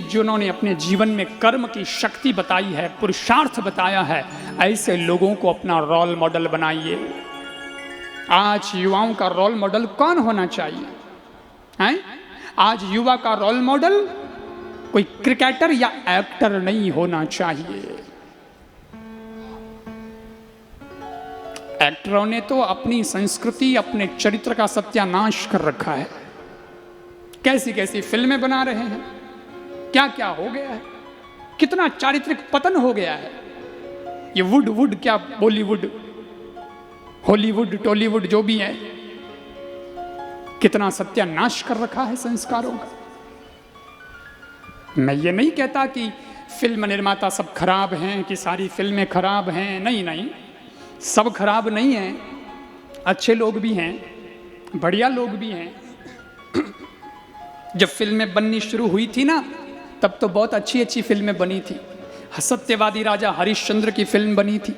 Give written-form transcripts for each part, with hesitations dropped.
जिन्होंने अपने जीवन में कर्म की शक्ति बताई है, पुरुषार्थ बताया है, ऐसे लोगों को अपना रोल मॉडल बनाइए। आज युवाओं का रोल मॉडल कौन होना चाहिए हैं? आज युवा का रोल मॉडल कोई क्रिकेटर या एक्टर नहीं होना चाहिए। एक्टरों ने तो अपनी संस्कृति, अपने चरित्र का सत्यानाश कर रखा है। कैसी कैसी फिल्में बना रहे हैं, क्या क्या हो गया है, कितना चारित्रिक पतन हो गया है। ये वुड क्या बॉलीवुड, हॉलीवुड, टॉलीवुड जो भी है, कितना सत्यानाश कर रखा है संस्कारों का। मैं ये नहीं कहता कि फिल्म निर्माता सब खराब हैं, कि सारी फिल्में खराब हैं, नहीं नहीं, सब खराब नहीं हैं, अच्छे लोग भी हैं, बढ़िया लोग भी हैं। जब फिल्में बननी शुरू हुई थी ना, तब तो बहुत अच्छी अच्छी फिल्में बनी थी। सत्यवादी राजा हरिश्चंद्र की फिल्म बनी थी,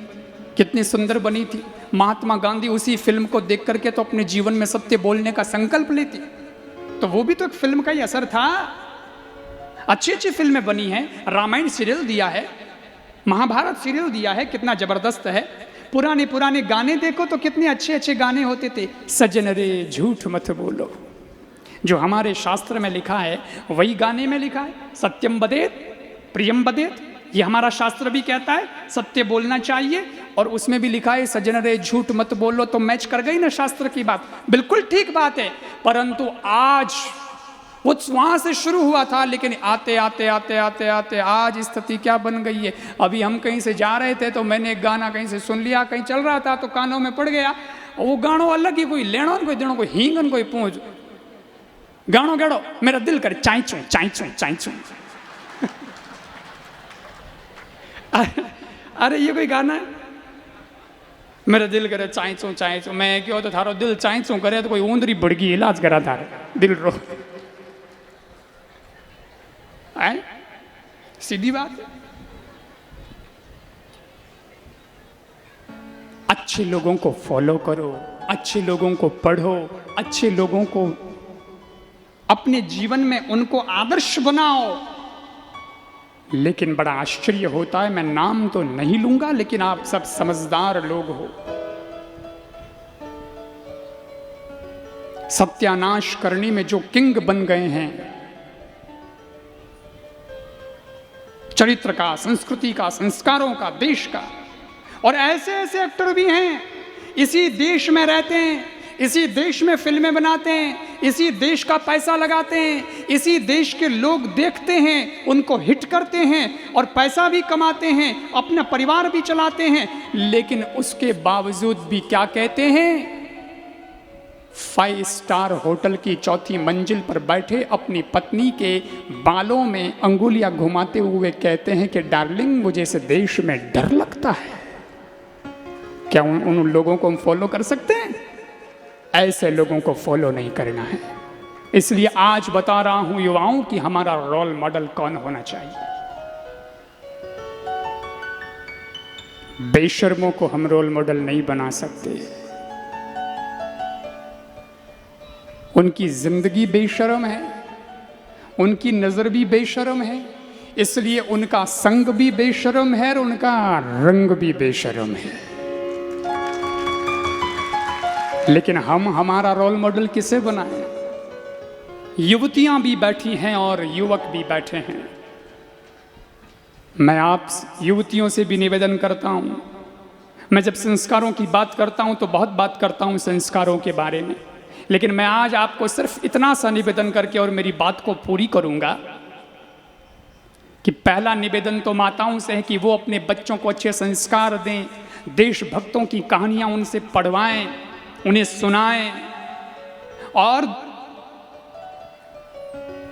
कितनी सुंदर बनी थी। महात्मा गांधी उसी फिल्म को देख करके तो अपने जीवन में सत्य बोलने का संकल्प लेती, तो वो भी तो एक फिल्म का ही असर था। अच्छी अच्छी फिल्में बनी हैं, रामायण सीरियल दिया है, महाभारत सीरियल दिया है, कितना जबरदस्त है। पुराने पुराने गाने देखो तो कितने अच्छे अच्छे गाने होते थे। सजन रे झूठ मत बोलो, जो हमारे शास्त्र में लिखा है वही गाने में लिखा है। सत्यम वदेत प्रियम वदेत, ये हमारा शास्त्र भी कहता है सत्य बोलना चाहिए, और उसमें भी लिखा है सजन रे झूठ मत बोलो। तो मैच कर गई ना शास्त्र की बात, बिल्कुल ठीक बात है। परंतु आज वो वहां से शुरू हुआ था, लेकिन आते आते आते आते आते आज स्थिति क्या बन गई है। अभी हम कहीं से जा रहे थे तो मैंने एक गाना कहीं से सुन लिया, कहीं चल रहा था तो कानों में पड़ गया। वो गानों अलग ही, कोई लेनो कोई देनो, कोई हींगन कोई पूछ, गानो गाड़ो मेरा दिल करे चाई चू चाई चू चाई चू। अरे ये कोई गाना है, मेरा दिल करे चाई चू चाई चू। मैं क्यों तो थारो दिल चाई चू करे तो कोई ऊंदरी भड़गी इलाज करा थारे दिल रो। आए? सीधी बात है। अच्छे लोगों को फॉलो करो, अच्छे लोगों को पढ़ो, अच्छे लोगों को अपने जीवन में उनको आदर्श बनाओ। लेकिन बड़ा आश्चर्य होता है, मैं नाम तो नहीं लूंगा, लेकिन आप सब समझदार लोग हो। सत्यानाश करने में जो किंग बन गए हैं, चरित्र का, संस्कृति का, संस्कारों का, देश का। और ऐसे ऐसे एक्टर भी हैं, इसी देश में रहते हैं, इसी देश में फिल्में बनाते हैं, इसी देश का पैसा लगाते हैं, इसी देश के लोग देखते हैं, उनको हिट करते हैं और पैसा भी कमाते हैं, अपना परिवार भी चलाते हैं। लेकिन उसके बावजूद भी क्या कहते हैं? 5 स्टार होटल की 4थी मंजिल पर बैठे अपनी पत्नी के बालों में अंगुलियां घुमाते हुए कहते हैं कि डार्लिंग मुझे इस देश में डर लगता है। क्या उन लोगों को हम फॉलो कर सकते हैं? ऐसे लोगों को फॉलो नहीं करना है। इसलिए आज बता रहा हूं युवाओं कि हमारा रोल मॉडल कौन होना चाहिए। बेशर्मों को हम रोल मॉडल नहीं बना सकते। उनकी जिंदगी बेशर्म है, उनकी नजर भी बेशर्म है, इसलिए उनका संग भी बेशर्म है और उनका रंग भी बेशर्म है। लेकिन हम हमारा रोल मॉडल किसे बनाएं? युवतियां भी बैठी हैं और युवक भी बैठे हैं। मैं आप युवतियों से भी निवेदन करता हूं, मैं जब संस्कारों की बात करता हूं तो बहुत बात करता हूं संस्कारों के बारे में, लेकिन मैं आज आपको सिर्फ इतना सा निवेदन करके और मेरी बात को पूरी करूंगा कि पहला निवेदन तो माताओं से है कि वो अपने बच्चों को अच्छे संस्कार दें, देशभक्तों की कहानियां उनसे पढ़वाएं, उन्हें सुनाएं, और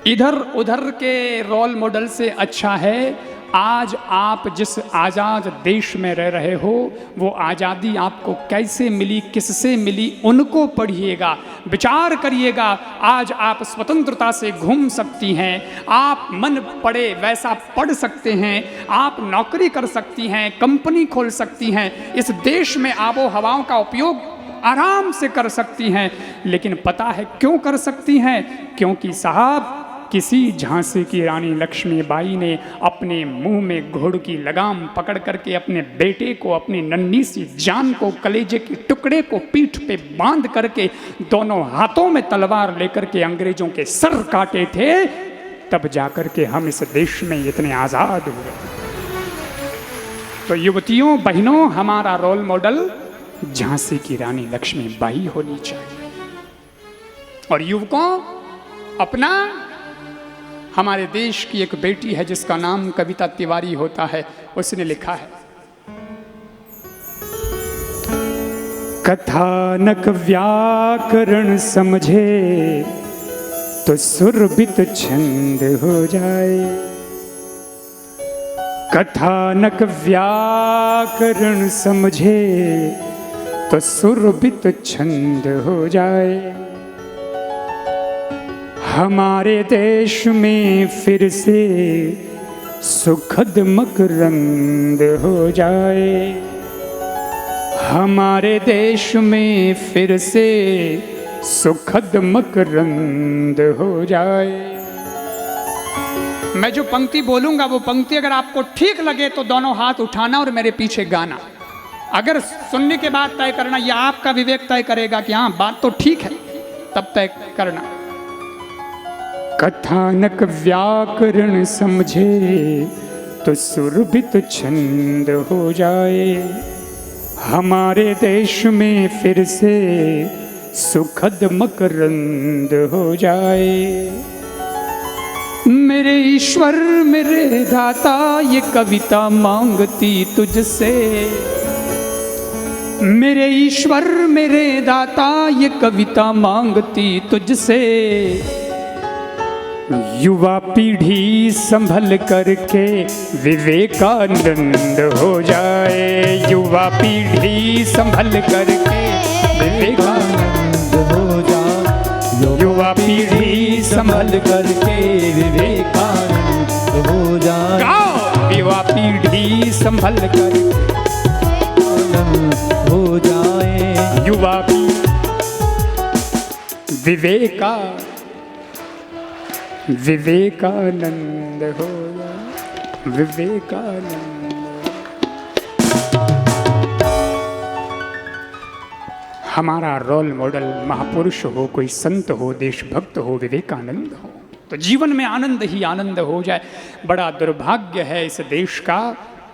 इधर उधर के रोल मॉडल से अच्छा है आज आप जिस आज़ाद देश में रह रहे हो वो आज़ादी आपको कैसे मिली, किससे मिली, उनको पढ़िएगा, विचार करिएगा। आज आप स्वतंत्रता से घूम सकती हैं, आप मन पड़े वैसा पढ़ सकते हैं, आप नौकरी कर सकती हैं, कंपनी खोल सकती हैं, इस देश में आबो हवाओं का उपयोग आराम से कर सकती हैं। लेकिन पता है क्यों कर सकती हैं? क्योंकि साहब किसी झांसी की रानी लक्ष्मीबाई ने अपने मुंह में घोड़ की लगाम पकड़ करके अपने बेटे को, अपनी नन्ही सी जान को, कलेजे के टुकड़े को पीठ पे बांध करके दोनों हाथों में तलवार लेकर के अंग्रेजों के सर काटे थे, तब जाकर के हम इस देश में इतने आजाद हुए। तो युवतियों, बहनों, हमारा रोल मॉडल झांसी की रानी लक्ष्मीबाई होनी चाहिए। और युवकों, अपना, हमारे देश की एक बेटी है जिसका नाम कविता तिवारी होता है, उसने लिखा है, कथानक व्याकरण समझे तो सुरभित छंद हो जाए। कथानक व्याकरण समझे तो सुरभित छंद हो जाए। हमारे देश में फिर से सुखद मकरंद हो जाए। हमारे देश में फिर से सुखद मकरंद हो जाए। मैं जो पंक्ति बोलूंगा वो पंक्ति अगर आपको ठीक लगे तो दोनों हाथ उठाना और मेरे पीछे गाना। अगर सुनने के बाद तय करना, या आपका विवेक तय करेगा कि हाँ बात तो ठीक है, तब तय करना। कथानक व्याकरण समझे तो सुरभित छंद हो जाए। हमारे देश में फिर से सुखद मकरंद हो जाए। मेरे ईश्वर मेरे दाता ये कविता मांगती तुझसे। मेरे ईश्वर मेरे दाता ये कविता मांगती तुझसे। युवा पीढ़ी संभल करके विवेकानंद हो जाए। युवा पीढ़ी संभल करके विवेकानंद हो जाए। युवा पीढ़ी संभल करके विवेकानंद हो जाए। युवा पीढ़ी संभल कर हो जाए। युवा विवेकानंद हो जाए। विवेकानंद। हमारा रोल मॉडल महापुरुष हो, कोई संत हो, देशभक्त हो, विवेकानंद हो, तो जीवन में आनंद ही आनंद हो जाए। बड़ा दुर्भाग्य है इस देश का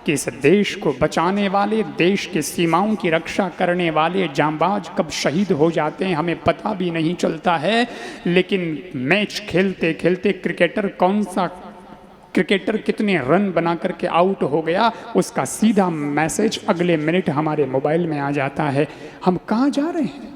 कि इस देश को बचाने वाले, देश की सीमाओं की रक्षा करने वाले जांबाज कब शहीद हो जाते हैं हमें पता भी नहीं चलता है। लेकिन मैच खेलते खेलते क्रिकेटर कितने रन बना करके आउट हो गया, उसका सीधा मैसेज अगले मिनट हमारे मोबाइल में आ जाता है। हम कहाँ जा रहे हैं?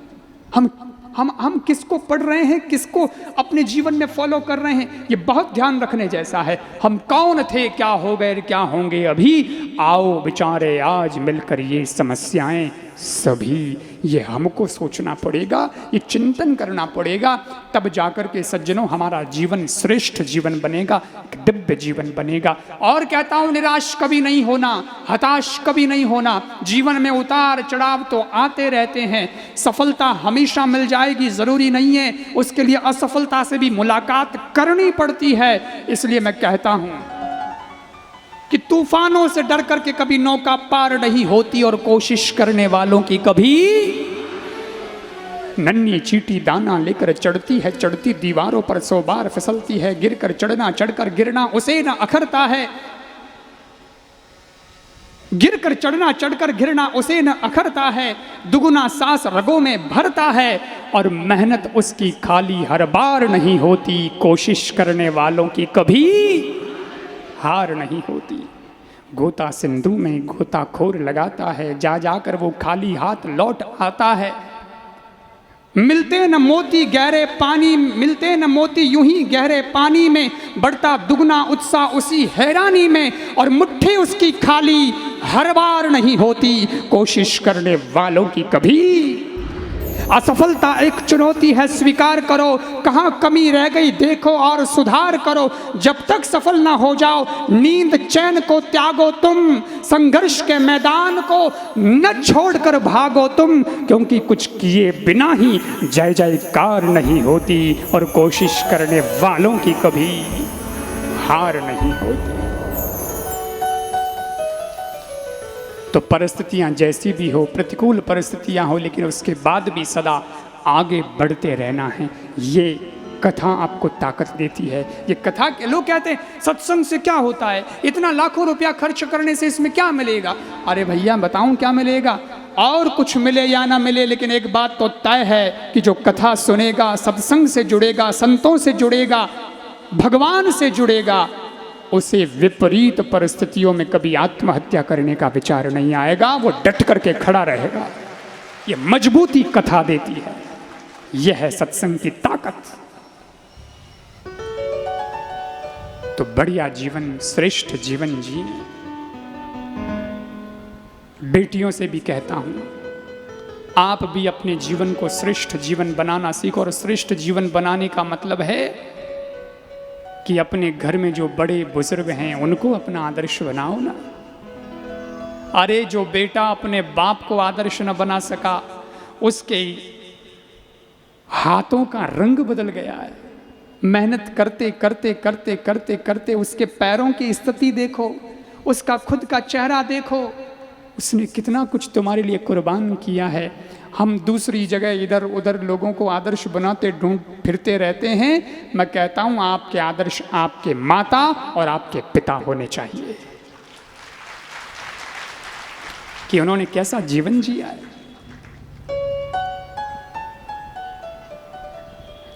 हम किसको पढ़ रहे हैं, किसको अपने जीवन में फॉलो कर रहे हैं, ये बहुत ध्यान रखने जैसा है। हम कौन थे, क्या हो गए, क्या होंगे अभी। आओ बेचारे आज मिलकर ये समस्याएं सभी, ये हमको सोचना पड़ेगा, ये चिंतन करना पड़ेगा, तब जाकर के सज्जनों हमारा जीवन श्रेष्ठ जीवन बनेगा, दिव्य जीवन बनेगा। और कहता हूँ निराश कभी नहीं होना, हताश कभी नहीं होना। जीवन में उतार चढ़ाव तो आते रहते हैं। सफलता हमेशा मिल जाएगी जरूरी नहीं है, उसके लिए असफलता से भी मुलाकात करनी पड़ती है। इसलिए मैं कहता हूँ कि तूफानों से डर करके कभी नौका पार नहीं होती, और कोशिश करने वालों की कभी नन्ही चींटी दाना लेकर चढ़ती है, चढ़ती दीवारों पर 100 बार फिसलती है, गिरकर चढ़ना, चढ़कर गिरना उसे न अखरता है। गिरकर चढ़ना, चढ़कर गिरना उसे न अखरता है। दुगुना सांस रगों में भरता है, और मेहनत उसकी खाली हर बार नहीं होती। कोशिश करने वालों की कभी हार नहीं होती। गोता सिंधु में गोताखोर लगाता है, जा जाकर वो खाली हाथ लौट आता है। मिलते न मोती गहरे पानी, मिलते न मोती यूं ही गहरे पानी में, बढ़ता दुगना उत्साह उसी हैरानी में, और मुट्ठी उसकी खाली हर बार नहीं होती। कोशिश करने वालों की कभी असफलता एक चुनौती है, स्वीकार करो। कहाँ कमी रह गई देखो और सुधार करो। जब तक सफल ना हो जाओ, नींद चैन को त्यागो तुम, संघर्ष के मैदान को न छोड़कर भागो तुम, क्योंकि कुछ किए बिना ही जय जयकार नहीं होती और कोशिश करने वालों की कभी हार नहीं होती। तो परिस्थितियां जैसी भी हो, प्रतिकूल परिस्थितियां हो, लेकिन उसके बाद भी सदा आगे बढ़ते रहना है। ये कथा आपको ताकत देती है। ये कथा के लोग कहते हैं सत्संग से क्या होता है, इतना लाखों रुपया खर्च करने से इसमें क्या मिलेगा। अरे भैया बताऊं क्या मिलेगा, और कुछ मिले या ना मिले, लेकिन एक बात तो तय है कि जो कथा सुनेगा, सत्संग से जुड़ेगा, संतों से जुड़ेगा, भगवान से जुड़ेगा, उसे विपरीत परिस्थितियों में कभी आत्महत्या करने का विचार नहीं आएगा। वो डट करके खड़ा रहेगा। ये मजबूती कथा देती है। यह है सत्संग की ताकत। तो बढ़िया जीवन, श्रेष्ठ जीवन जी। बेटियों से भी कहता हूं, आप भी अपने जीवन को श्रेष्ठ जीवन बनाना सीखो। और श्रेष्ठ जीवन बनाने का मतलब है कि अपने घर में जो बड़े बुजुर्ग हैं उनको अपना आदर्श बनाओ ना। अरे जो बेटा अपने बाप को आदर्श न बना सका, उसके हाथों का रंग बदल गया है। मेहनत करते करते करते करते करते उसके पैरों की स्थिति देखो, उसका खुद का चेहरा देखो, उसने कितना कुछ तुम्हारे लिए कुर्बान किया है। हम दूसरी जगह इधर उधर लोगों को आदर्श बनाते ढूंढ फिरते रहते हैं। मैं कहता हूं आपके आदर्श आपके माता और आपके पिता होने चाहिए कि उन्होंने कैसा जीवन जिया है।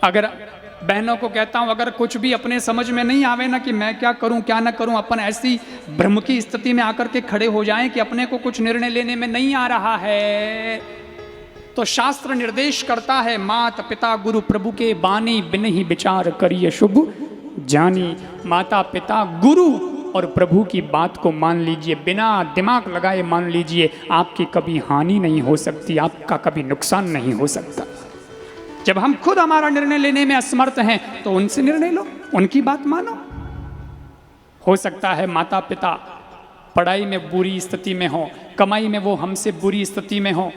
अगर बहनों को कहता हूं, अगर कुछ भी अपने समझ में नहीं आवे ना कि मैं क्या करूं क्या ना करूं, अपन ऐसी भ्रम की स्थिति में आकर के खड़े हो जाएं कि अपने को कुछ निर्णय लेने में नहीं आ रहा है, तो शास्त्र निर्देश करता है, माता पिता गुरु प्रभु के बानी बिन ही विचार करिए शुभ जानी। माता पिता गुरु और प्रभु की बात को मान लीजिए, बिना दिमाग लगाए मान लीजिए। आपकी कभी हानि नहीं हो सकती, आपका कभी नुकसान नहीं हो सकता। जब हम खुद हमारा निर्णय लेने में असमर्थ हैं तो उनसे निर्णय लो, उनकी बात मानो। हो सकता है माता पिता पढ़ाई में बुरी स्थिति में हो, कमाई में वो हमसे बुरी स्थिति में हो,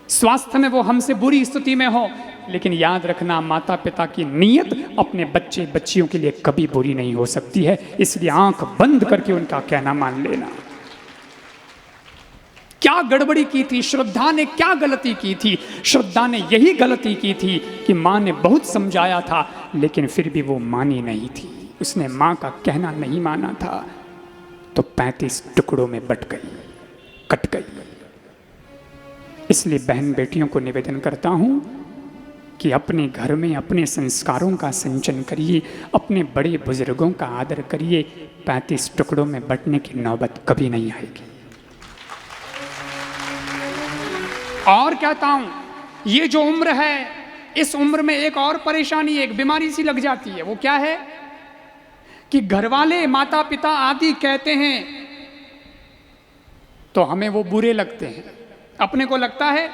स्वास्थ्य में वो हमसे बुरी स्थिति में हो, लेकिन याद रखना माता पिता की नीयत अपने बच्चे बच्चियों के लिए कभी बुरी नहीं हो सकती है। इसलिए आंख बंद करके उनका कहना मान लेना। क्या गड़बड़ी की थी श्रद्धा ने, क्या गलती की थी श्रद्धा ने? यही गलती की थी कि माँ ने बहुत समझाया था लेकिन फिर भी वो मानी नहीं थी। उसने माँ का कहना नहीं माना था, तो 35 टुकड़ों में बट गई, कट गई। इसलिए बहन बेटियों को निवेदन करता हूँ कि अपने घर में अपने संस्कारों का सिंचन करिए, अपने बड़े बुजुर्गों का आदर करिए। 35 टुकड़ों में बटने की नौबत कभी नहीं आएगी। और कहता हूं, ये जो उम्र है, इस उम्र में एक और परेशानी, एक बीमारी सी लग जाती है। वो क्या है कि घरवाले माता पिता आदि कहते हैं तो हमें वो बुरे लगते हैं। अपने को लगता है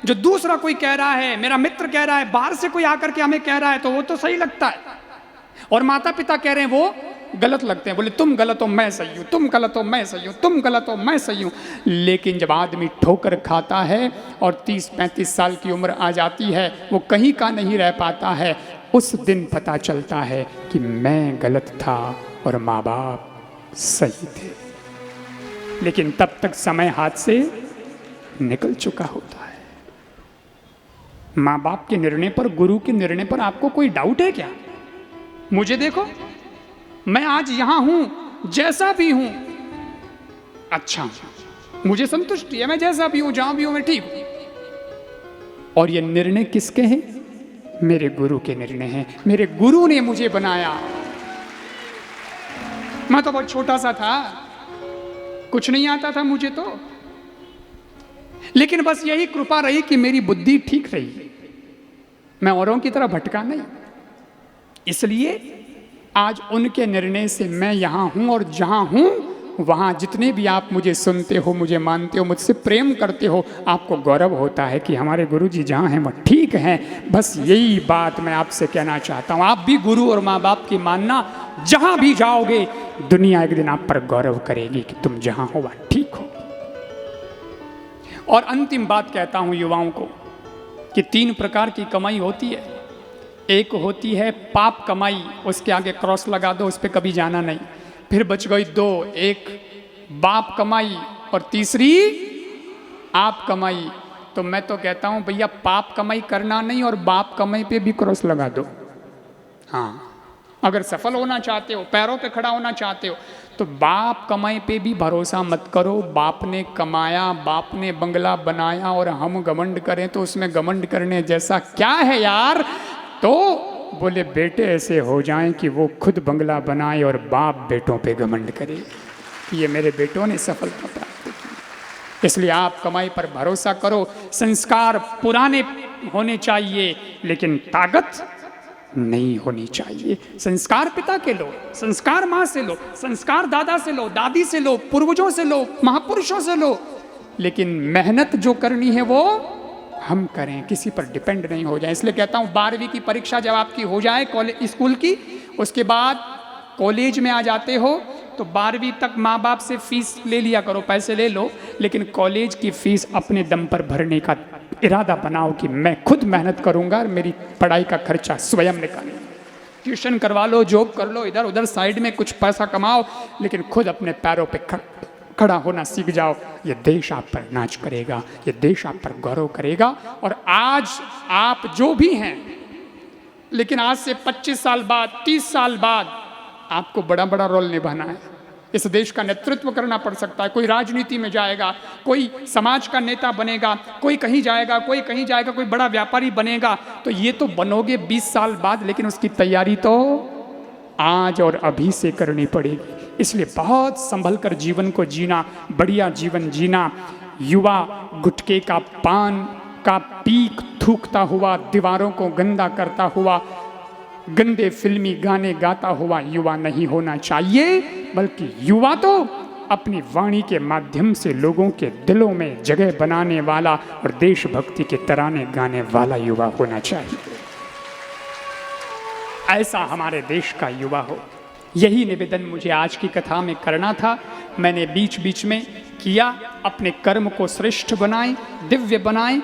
जो दूसरा कोई कह रहा है, मेरा मित्र कह रहा है, बाहर से कोई आकर के हमें कह रहा है तो वो तो सही लगता है, और माता पिता कह रहे हैं वो गलत लगते हैं। बोले तुम गलत हो मैं सही हूं, तुम गलत हो मैं सही हूं, तुम गलत हो मैं सही हूं। लेकिन जब आदमी ठोकर खाता है और 30-35 साल की उम्र आ जाती है, वो कहीं का नहीं रह पाता है। उस दिन पता चलता है कि मैं गलत था और माँ बाप सही थे। लेकिन तब तक समय हाथ से निकल चुका होता है। माँ बाप के निर्णय पर, गुरु के निर्णय पर आपको कोई डाउट है क्या? मुझे देखो, मैं आज यहां हूं, जैसा भी हूं अच्छा, मुझे संतुष्टि है, मैं जैसा भी हूं, जहां भी हूं मैं ठीक हूं। और ये निर्णय किसके हैं? मेरे गुरु के निर्णय हैं। मेरे गुरु ने मुझे बनाया। मैं तो बहुत छोटा सा था, कुछ नहीं आता था मुझे तो, लेकिन बस यही कृपा रही कि मेरी बुद्धि ठीक रही, मैं औरों की तरह भटका नहीं। इसलिए आज उनके निर्णय से मैं यहां हूं और जहां हूं वहाँ जितने भी आप मुझे सुनते हो, मुझे मानते हो, मुझसे प्रेम करते हो, आपको गौरव होता है कि हमारे गुरुजी जहाँ हैं वह ठीक हैं। बस यही बात मैं आपसे कहना चाहता हूँ। आप भी गुरु और माँ बाप की मानना, जहाँ भी जाओगे दुनिया एक दिन आप पर गौरव करेगी कि तुम जहाँ हो वह ठीक हो। और अंतिम बात कहता हूँ युवाओं को कि 3 प्रकार की कमाई होती है। एक होती है पाप कमाई, उसके आगे क्रॉस लगा दो, उस पर कभी जाना नहीं। फिर बच गई 2, एक बाप कमाई और तीसरी आप कमाई। तो मैं तो कहता हूँ भैया पाप कमाई करना नहीं और बाप कमाई पे भी क्रॉस लगा दो। हाँ, अगर सफल होना चाहते हो, पैरों पे खड़ा होना चाहते हो, तो बाप कमाई पे भी भरोसा मत करो। बाप ने कमाया, बाप ने बंगला बनाया और हम घमंड करें तो उसमें घमंड करने जैसा क्या है यार। तो बोले बेटे ऐसे हो जाएं कि वो खुद बंगला बनाए और बाप बेटों पे घमंड करे। ये मेरे बेटों ने सफलता प्राप्त की। इसलिए आप कमाई पर भरोसा करो। संस्कार पुराने होने चाहिए लेकिन ताकत नहीं होनी चाहिए। संस्कार पिता के लो, संस्कार माँ से लो, संस्कार दादा से लो, दादी से लो, पूर्वजों से लो, महापुरुषों से लो, लेकिन मेहनत जो करनी है वो हम करें, किसी पर डिपेंड नहीं हो जाए। इसलिए कहता हूँ 12वीं की परीक्षा जब आपकी हो जाए कॉलेज स्कूल की, उसके बाद कॉलेज में आ जाते हो तो 12वीं तक माँ बाप से फीस ले लिया करो, पैसे ले लो, लेकिन कॉलेज की फीस अपने दम पर भरने का इरादा बनाओ कि मैं खुद मेहनत करूंगा और मेरी पढ़ाई का खर्चा स्वयं निकालूंगा। ट्यूशन करवा लो, जॉब कर लो, इधर उधर साइड में कुछ पैसा कमाओ, लेकिन खुद अपने पैरों पे खड़ा होना सीख जाओ। ये देश आप पर नाच करेगा, ये देश आप पर गौरव करेगा। और आज आप जो भी हैं, लेकिन आज से 25 साल बाद, 30 साल बाद आपको बड़ा बड़ा रोल निभाना है। इस देश का नेतृत्व करना पड़ सकता है। कोई राजनीति में जाएगा, कोई समाज का नेता बनेगा, कोई कहीं जाएगा, कोई कहीं जाएगा, कोई बड़ा व्यापारी बनेगा। तो ये तो बनोगे 20 साल बाद, लेकिन उसकी तैयारी तो आज और अभी से करनी पड़ेगी। इसलिए बहुत संभल कर जीवन को जीना, बढ़िया जीवन जीना। युवा गुटखे का पान का पीक थूकता हुआ, दीवारों को गंदा करता हुआ, गंदे फिल्मी गाने गाता हुआ युवा नहीं होना चाहिए, बल्कि युवा तो अपनी वाणी के माध्यम से लोगों के दिलों में जगह बनाने वाला और देशभक्ति के तराने गाने वाला युवा होना चाहिए। ऐसा हमारे देश का युवा हो। यही निवेदन मुझे आज की कथा में करना था। मैंने बीच बीच में किया। अपने कर्म को श्रेष्ठ बनाएं, दिव्य बनाएं,